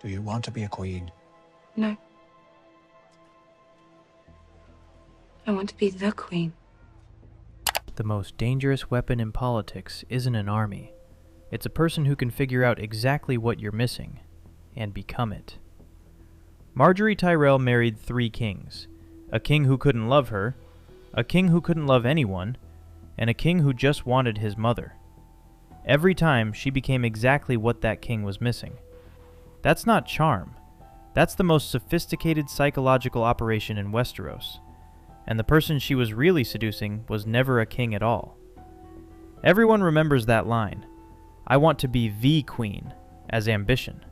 Do you want to be a queen? No. I want to be the queen. The most dangerous weapon in politics isn't an army. It's a person who can figure out exactly what you're missing and become it. Margaery Tyrell married 3 kings. A king who couldn't love her, a king who couldn't love anyone, and a king who just wanted his mother. Every time, she became exactly what that king was missing. That's not charm. That's the most sophisticated psychological operation in Westeros. And the person she was really seducing was never a king at all. Everyone remembers that line, "I want to be the queen," as ambition.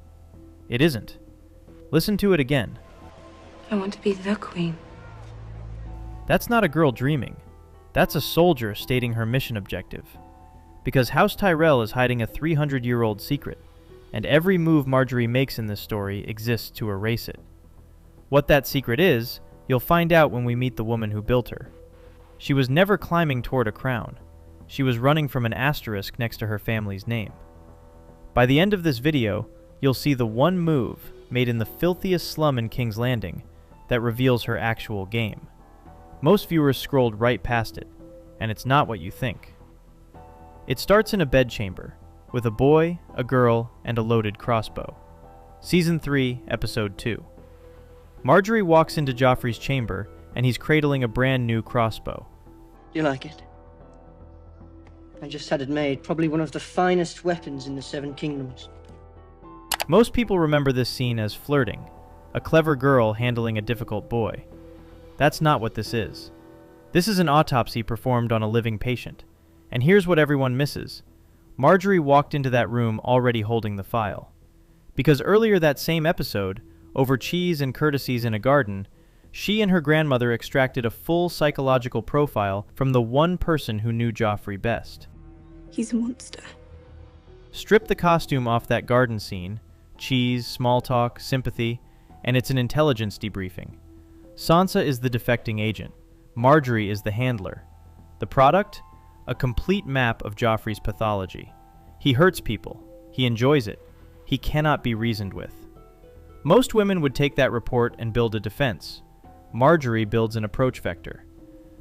It isn't. Listen to it again. I want to be the queen. That's not a girl dreaming. That's a soldier stating her mission objective. Because House Tyrell is hiding a 300-year-old secret, and every move Margaery makes in this story exists to erase it. What that secret is, you'll find out when we meet the woman who built her. She was never climbing toward a crown. She was running from an asterisk next to her family's name. By the end of this video, you'll see the one move made in the filthiest slum in King's Landing that reveals her actual game. Most viewers scrolled right past it, and it's not what you think. It starts in a bedchamber, with a boy, a girl, and a loaded crossbow. Season 3, Episode 2. Margaery walks into Joffrey's chamber, and he's cradling a brand new crossbow. You like it? I just had it made, probably one of the finest weapons in the Seven Kingdoms. Most people remember this scene as flirting, a clever girl handling a difficult boy. That's not what this is. This is an autopsy performed on a living patient. And here's what everyone misses. Margaery walked into that room already holding the file. Because earlier that same episode, over cheese and courtesies in a garden, she and her grandmother extracted a full psychological profile from the one person who knew Joffrey best. He's a monster. Strip the costume off that garden scene, cheese, small talk, sympathy, and it's an intelligence debriefing. Sansa is the defecting agent. Margaery is the handler. The product? A complete map of Joffrey's pathology. He hurts people. He enjoys it. He cannot be reasoned with. Most women would take that report and build a defense. Margaery builds an approach vector.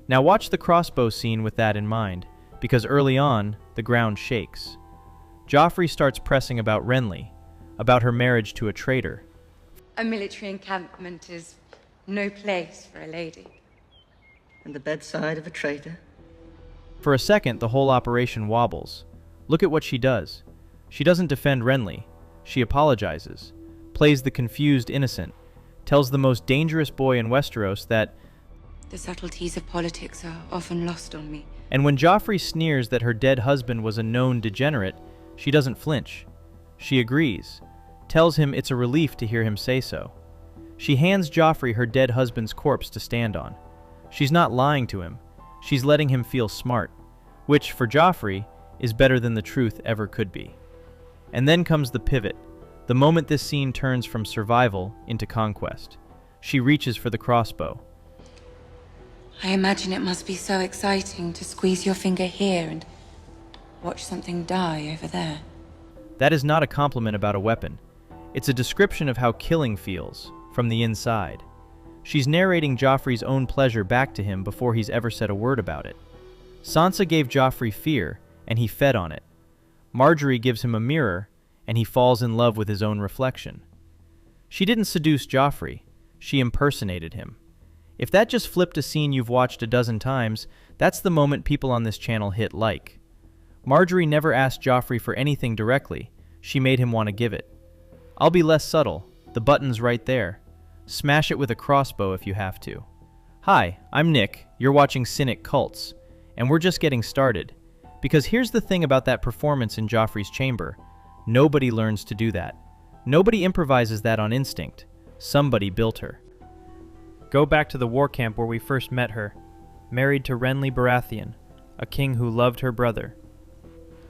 Now watch the crossbow scene with that in mind, because early on, the ground shakes. Joffrey starts pressing about Renly, about her marriage to a traitor. A military encampment is no place for a lady. And the bedside of a traitor? For a second, the whole operation wobbles. Look at what she does. She doesn't defend Renly. She apologizes, plays the confused innocent, tells the most dangerous boy in Westeros that The subtleties of politics are often lost on me. And when Joffrey sneers that her dead husband was a known degenerate, she doesn't flinch. She agrees, tells him it's a relief to hear him say so. She hands Joffrey her dead husband's corpse to stand on. She's not lying to him. She's letting him feel smart, which, for Joffrey, is better than the truth ever could be. And then comes the pivot, the moment this scene turns from survival into conquest. She reaches for the crossbow. I imagine it must be so exciting to squeeze your finger here and watch something die over there. That is not a compliment about a weapon. It's a description of how killing feels, from the inside. She's narrating Joffrey's own pleasure back to him before he's ever said a word about it. Sansa gave Joffrey fear, and he fed on it. Margaery gives him a mirror, and he falls in love with his own reflection. She didn't seduce Joffrey. She impersonated him. If that just flipped a scene you've watched a dozen times, that's the moment people on this channel hit like. Margaery never asked Joffrey for anything directly. She made him want to give it. I'll be less subtle. The button's right there. Smash it with a crossbow if you have to. Hi, I'm Nick. You're watching Cynic Cults, and we're just getting started. Because here's the thing about that performance in Joffrey's chamber. Nobody learns to do that. Nobody improvises that on instinct. Somebody built her. Go back to the war camp where we first met her, married to Renly Baratheon, a king who loved her brother.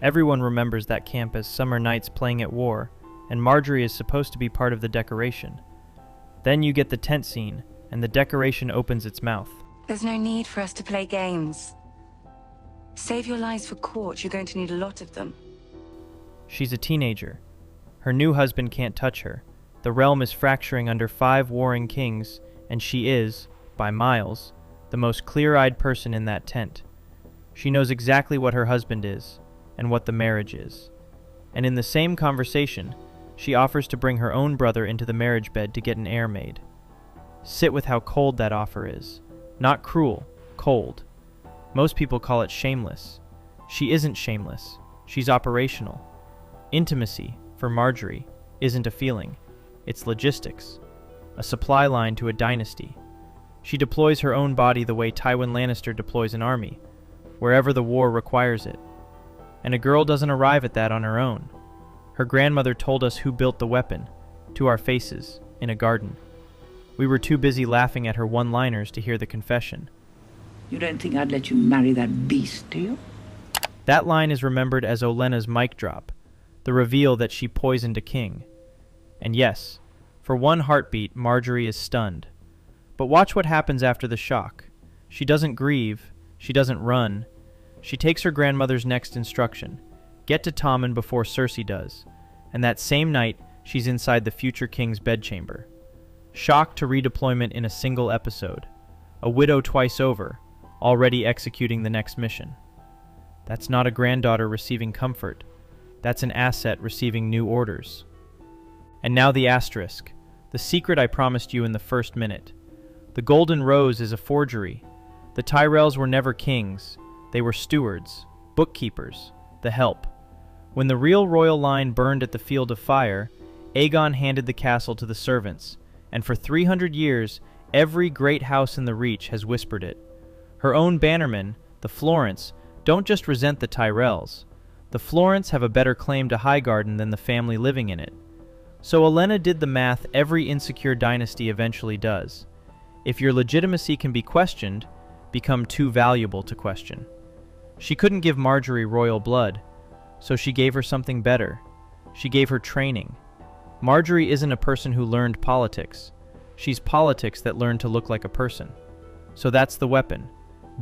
Everyone remembers that camp as summer nights playing at war, and Margaery is supposed to be part of the decoration. Then you get the tent scene, and the decoration opens its mouth. There's no need for us to play games. Save your lives for court, you're going to need a lot of them. She's a teenager. Her new husband can't touch her, The realm is fracturing under 5 warring kings, and she is, by miles, the most clear-eyed person in that tent. She knows exactly what her husband is, and what the marriage is. And in the same conversation, she offers to bring her own brother into the marriage bed to get an heir made. Sit with how cold that offer is. Not cruel, cold. Most people call it shameless. She isn't shameless. She's operational. Intimacy, for Margaery, isn't a feeling. It's logistics. A supply line to a dynasty. She deploys her own body the way Tywin Lannister deploys an army, wherever the war requires it. And a girl doesn't arrive at that on her own. Her grandmother told us who built the weapon, to our faces, in a garden. We were too busy laughing at her one-liners to hear the confession. You don't think I'd let you marry that beast, do you? That line is remembered as Olenna's mic drop, the reveal that she poisoned a king. And yes, for one heartbeat, Margaery is stunned. But watch what happens after the shock. She doesn't grieve, she doesn't run. She takes her grandmother's next instruction, get to Tommen before Cersei does, and that same night, she's inside the future king's bedchamber. Shock to redeployment in a single episode. A widow twice over, already executing the next mission. That's not a granddaughter receiving comfort. That's an asset receiving new orders. And now the asterisk, the secret I promised you in the first minute. The Golden Rose is a forgery. The Tyrells were never kings. They were stewards, bookkeepers, the help. When the real royal line burned at the Field of Fire, Aegon handed the castle to the servants, and for 300 years, every great house in the Reach has whispered it. Her own bannermen, the Florents, don't just resent the Tyrells. The Florents have a better claim to Highgarden than the family living in it. So Olenna did the math every insecure dynasty eventually does. If your legitimacy can be questioned, become too valuable to question. She couldn't give Margaery royal blood, so she gave her something better. She gave her training. Margaery isn't a person who learned politics. She's politics that learned to look like a person. So that's the weapon,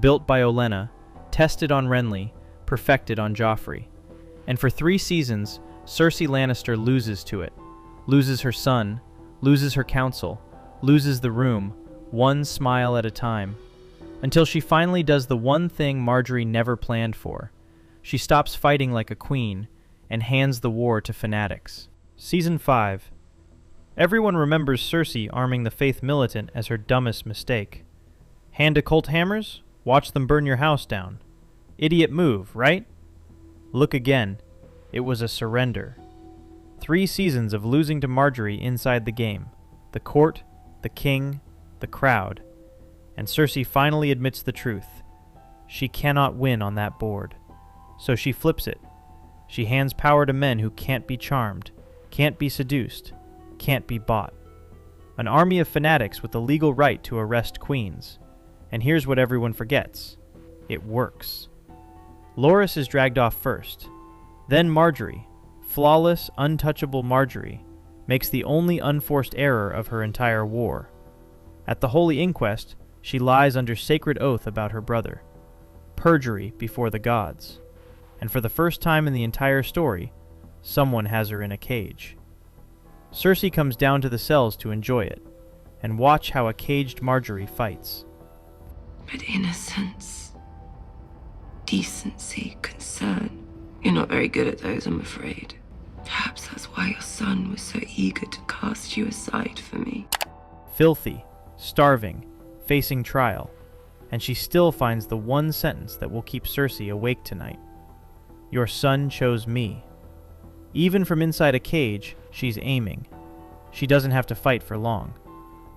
built by Olenna, tested on Renly, perfected on Joffrey. And for 3 seasons, Cersei Lannister loses to it. Loses her son, loses her council, loses the room, one smile at a time. Until she finally does the one thing Margaery never planned for. She stops fighting like a queen and hands the war to fanatics. Season 5. Everyone remembers Cersei arming the Faith Militant as her dumbest mistake. Hand occult hammers? Watch them burn your house down. Idiot move, right? Look again. It was a surrender. 3 seasons of losing to Margaery inside the game. The court, the king, the crowd. And Cersei finally admits the truth. She cannot win on that board. So she flips it. She hands power to men who can't be charmed, can't be seduced, can't be bought. An army of fanatics with the legal right to arrest queens. And here's what everyone forgets. It works. Loras is dragged off first. Then Margaery, flawless, untouchable Margaery, makes the only unforced error of her entire war. At the Holy Inquest, she lies under sacred oath about her brother. Perjury before the gods. And for the first time in the entire story, someone has her in a cage. Cersei comes down to the cells to enjoy it, and watch how a caged Margaery fights. But innocence, decency, concern, you're not very good at those, I'm afraid. Perhaps that's why your son was so eager to cast you aside for me. Filthy, starving, facing trial, and she still finds the one sentence that will keep Cersei awake tonight. Your son chose me. Even from inside a cage, she's aiming. She doesn't have to fight for long.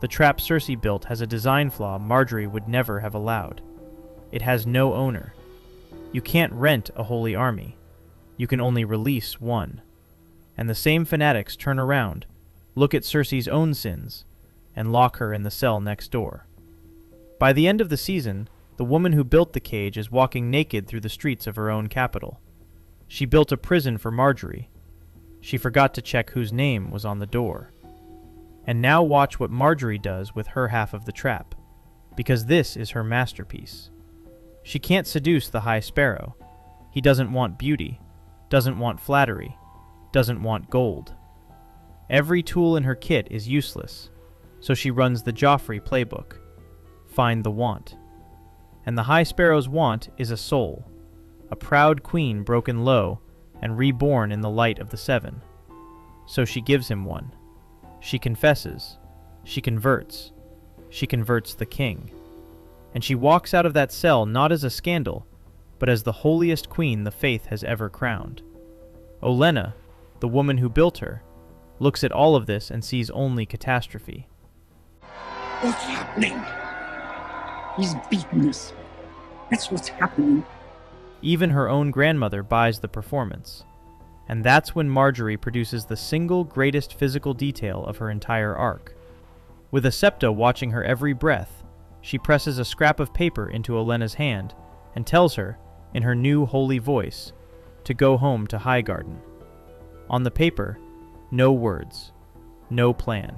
The trap Cersei built has a design flaw Margaery would never have allowed. It has no owner. You can't rent a holy army. You can only release one. And the same fanatics turn around, look at Cersei's own sins, and lock her in the cell next door. By the end of the season, the woman who built the cage is walking naked through the streets of her own capital. She built a prison for Margaery. She forgot to check whose name was on the door. And now watch what Margaery does with her half of the trap, because this is her masterpiece. She can't seduce the High Sparrow. He doesn't want beauty, doesn't want flattery, doesn't want gold. Every tool in her kit is useless, so she runs the Joffrey playbook. Find the want. And the High Sparrow's want is a soul, a proud queen broken low and reborn in the light of the Seven. So she gives him one. She confesses. She converts. She converts the king. And she walks out of that cell not as a scandal, but as the holiest queen the faith has ever crowned. Olenna, the woman who built her, looks at all of this and sees only catastrophe. What's happening? He's beaten us. That's what's happening. Even her own grandmother buys the performance. And that's when Margaery produces the single greatest physical detail of her entire arc. With a septa watching her every breath, she presses a scrap of paper into Olenna's hand and tells her, in her new holy voice, to go home to Highgarden. On the paper, no words, no plan,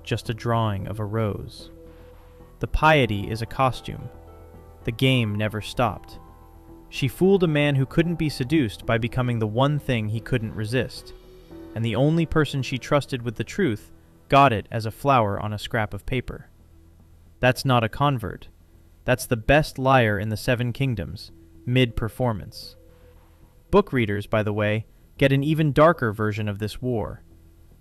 just a drawing of a rose. The piety is a costume. The game never stopped. She fooled a man who couldn't be seduced by becoming the one thing he couldn't resist, and the only person she trusted with the truth got it as a flower on a scrap of paper. That's not a convert. That's the best liar in the Seven Kingdoms, mid-performance. Book readers, by the way, get an even darker version of this war.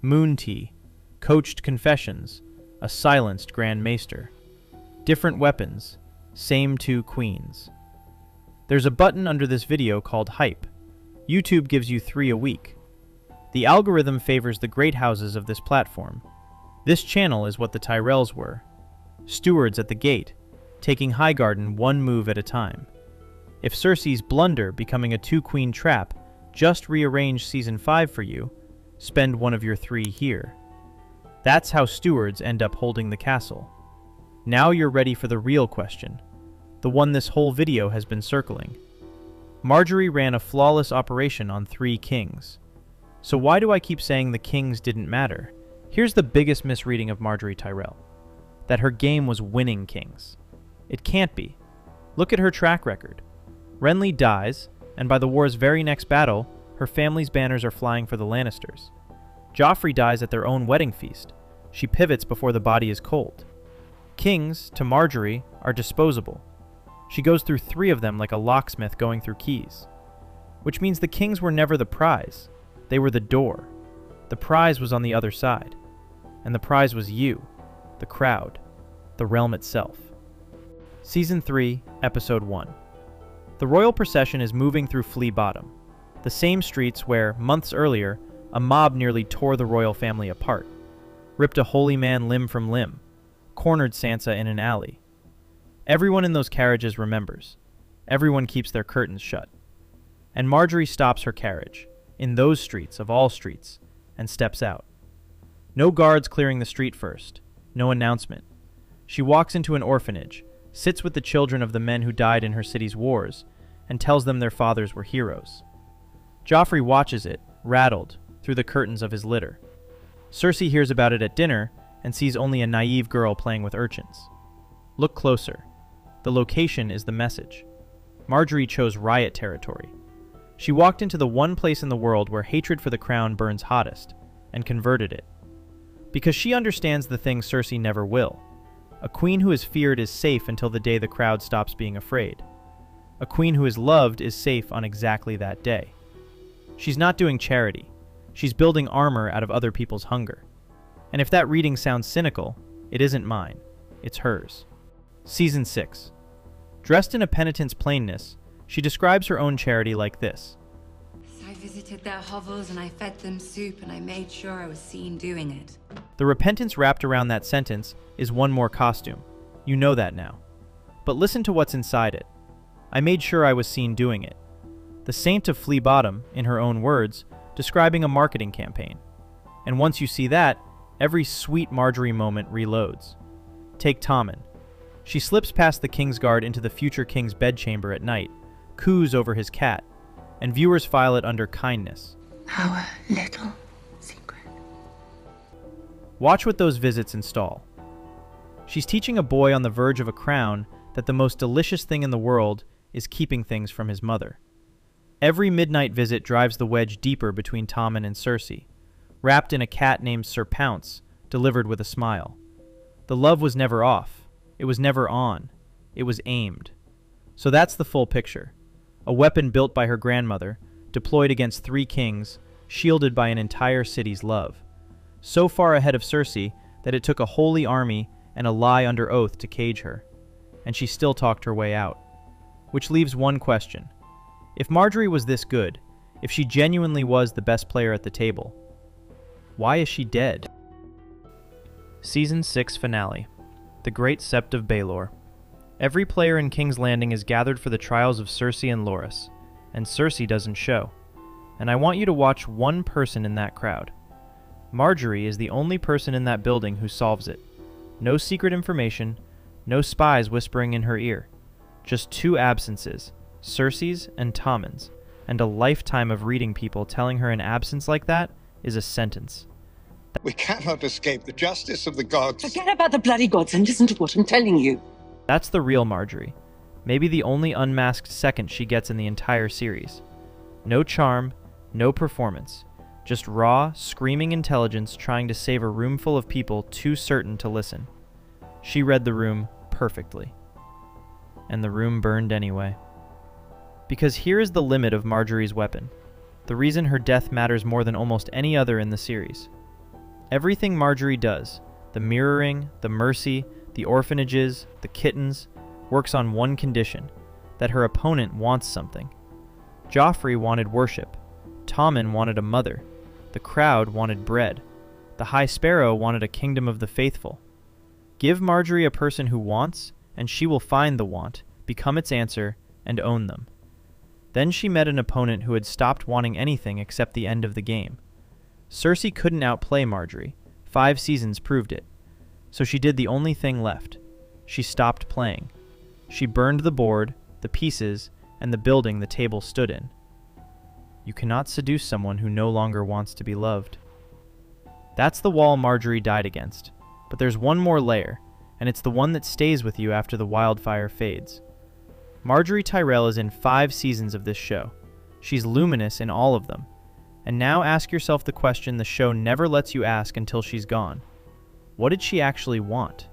Moon tea, coached confessions, a silenced Grand Maester. Different weapons, same two queens. There's a button under this video called Hype. YouTube gives you 3 a week. The algorithm favors the great houses of this platform. This channel is what the Tyrells were. Stewards at the gate, taking Highgarden one move at a time. If Cersei's blunder becoming a 2-queen trap just rearranged Season 5 for you, spend one of your 3 here. That's how stewards end up holding the castle. Now you're ready for the real question, the one this whole video has been circling. Margaery ran a flawless operation on 3 kings. So why do I keep saying the kings didn't matter? Here's the biggest misreading of Margaery Tyrell. That her game was winning kings. It can't be. Look at her track record. Renly dies, and by the war's very next battle, her family's banners are flying for the Lannisters. Joffrey dies at their own wedding feast. She pivots before the body is cold. Kings, to Margaery, are disposable. She goes through 3 of them like a locksmith going through keys. Which means the kings were never the prize. They were the door. The prize was on the other side. And the prize was you, the crowd, the realm itself. Season 3, Episode 1. The royal procession is moving through Flea Bottom, the same streets where, months earlier, a mob nearly tore the royal family apart, ripped a holy man limb from limb, cornered Sansa in an alley. Everyone in those carriages remembers. Everyone keeps their curtains shut. And Margaery stops her carriage, in those streets of all streets, and steps out. No guards clearing the street first, no announcement. She walks into an orphanage, sits with the children of the men who died in her city's wars, and tells them their fathers were heroes. Joffrey watches it, rattled, through the curtains of his litter. Cersei hears about it at dinner and sees only a naive girl playing with urchins. Look closer. The location is the message. Margaery chose riot territory. She walked into the one place in the world where hatred for the crown burns hottest, and converted it. Because she understands the thing Cersei never will. A queen who is feared is safe until the day the crowd stops being afraid. A queen who is loved is safe on exactly that day. She's not doing charity. She's building armor out of other people's hunger. And if that reading sounds cynical, it isn't mine. It's hers. Season 6. Dressed in a penitent's plainness, she describes her own charity like this. I visited their hovels and I fed them soup and I made sure I was seen doing it. The repentance wrapped around that sentence is one more costume. You know that now. But listen to what's inside it. I made sure I was seen doing it. The Saint of Flea Bottom, in her own words, describing a marketing campaign. And once you see that, every sweet Margaery moment reloads. Take Tommen. She slips past the Kingsguard into the future king's bedchamber at night, coos over his cat, and viewers file it under kindness. Our little secret. Watch what those visits install. She's teaching a boy on the verge of a crown that the most delicious thing in the world is keeping things from his mother. Every midnight visit drives the wedge deeper between Tommen and Cersei, wrapped in a cat named Sir Pounce, delivered with a smile. The love was never off. It was never on. It was aimed. So that's the full picture. A weapon built by her grandmother, deployed against 3 kings, shielded by an entire city's love. So far ahead of Cersei that it took a holy army and a lie under oath to cage her. And she still talked her way out. Which leaves one question. If Margaery was this good, if she genuinely was the best player at the table, why is she dead? Season 6 Finale. The Great Sept of Baelor. Every player in King's Landing is gathered for the trials of Cersei and Loras, and Cersei doesn't show. And I want you to watch one person in that crowd. Margaery is the only person in that building who solves it. No secret information, no spies whispering in her ear. Just 2 absences, Cersei's and Tommen's, and a lifetime of reading people telling her an absence like that is a sentence. We cannot escape the justice of the gods. Forget about the bloody gods and listen to what I'm telling you. That's the real Margaery. Maybe the only unmasked second she gets in the entire series. No charm, no performance. Just raw, screaming intelligence trying to save a room full of people too certain to listen. She read the room perfectly. And the room burned anyway. Because here is the limit of Margaery's weapon. The reason her death matters more than almost any other in the series. Everything Margaery does, the mirroring, the mercy, the orphanages, the kittens, works on one condition, that her opponent wants something. Joffrey wanted worship. Tommen wanted a mother. The crowd wanted bread. The High Sparrow wanted a kingdom of the faithful. Give Margaery a person who wants, and she will find the want, become its answer, and own them. Then she met an opponent who had stopped wanting anything except the end of the game. Cersei couldn't outplay Margaery. 5 seasons proved it. So she did the only thing left. She stopped playing. She burned the board, the pieces, and the building the table stood in. You cannot seduce someone who no longer wants to be loved. That's the wall Margaery died against. But there's one more layer, and it's the one that stays with you after the wildfire fades. Margaery Tyrell is in 5 seasons of this show. She's luminous in all of them. And now ask yourself the question the show never lets you ask until she's gone. What did she actually want?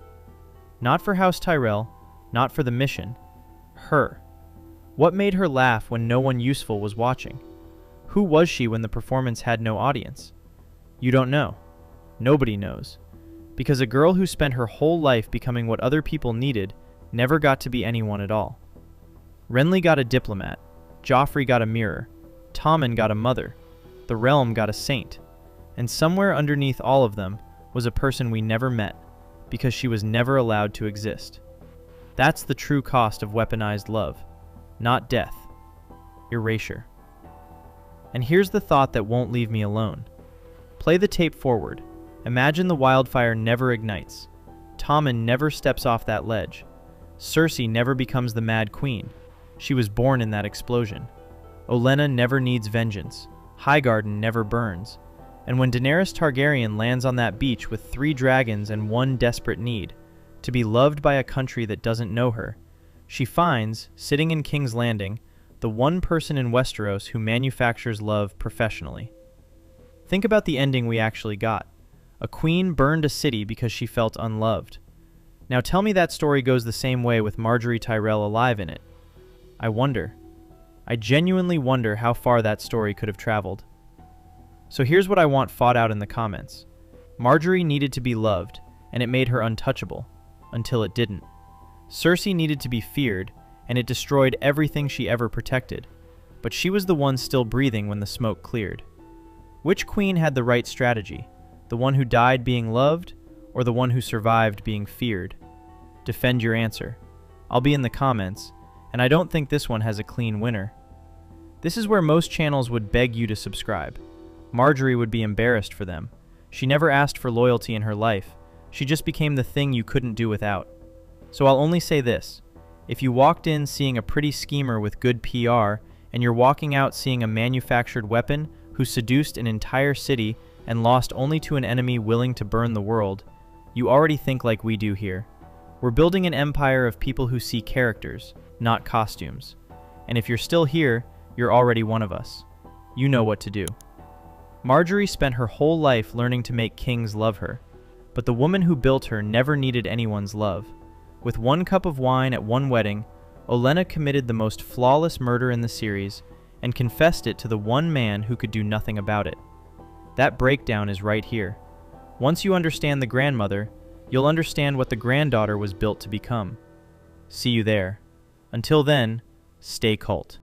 Not for House Tyrell, not for the mission. Her. What made her laugh when no one useful was watching? Who was she when the performance had no audience? You don't know. Nobody knows. Because a girl who spent her whole life becoming what other people needed never got to be anyone at all. Renly got a diplomat. Joffrey got a mirror. Tommen got a mother. The realm got a saint. And somewhere underneath all of them was a person we never met, because she was never allowed to exist. That's the true cost of weaponized love. Not death. Erasure. And here's the thought that won't leave me alone. Play the tape forward. Imagine the wildfire never ignites. Tommen never steps off that ledge. Cersei never becomes the Mad Queen. She was born in that explosion. Olenna never needs vengeance. Highgarden never burns. And when Daenerys Targaryen lands on that beach with 3 dragons and one desperate need, to be loved by a country that doesn't know her, she finds, sitting in King's Landing, the one person in Westeros who manufactures love professionally. Think about the ending we actually got. A queen burned a city because she felt unloved. Now tell me that story goes the same way with Margaery Tyrell alive in it. I wonder. I genuinely wonder how far that story could have traveled. So here's what I want fought out in the comments. Margaery needed to be loved, and it made her untouchable, until it didn't. Cersei needed to be feared, and it destroyed everything she ever protected, but she was the one still breathing when the smoke cleared. Which queen had the right strategy? The one who died being loved, or the one who survived being feared? Defend your answer. I'll be in the comments, and I don't think this one has a clean winner. This is where most channels would beg you to subscribe. Margaery would be embarrassed for them. She never asked for loyalty in her life. She just became the thing you couldn't do without. So I'll only say this. If you walked in seeing a pretty schemer with good PR, and you're walking out seeing a manufactured weapon who seduced an entire city and lost only to an enemy willing to burn the world, you already think like we do here. We're building an empire of people who see characters, not costumes. And if you're still here, you're already one of us. You know what to do. Margaery spent her whole life learning to make kings love her, but the woman who built her never needed anyone's love. With 1 cup of wine at one wedding, Olenna committed the most flawless murder in the series and confessed it to the one man who could do nothing about it. That breakdown is right here. Once you understand the grandmother, you'll understand what the granddaughter was built to become. See you there. Until then, stay cult.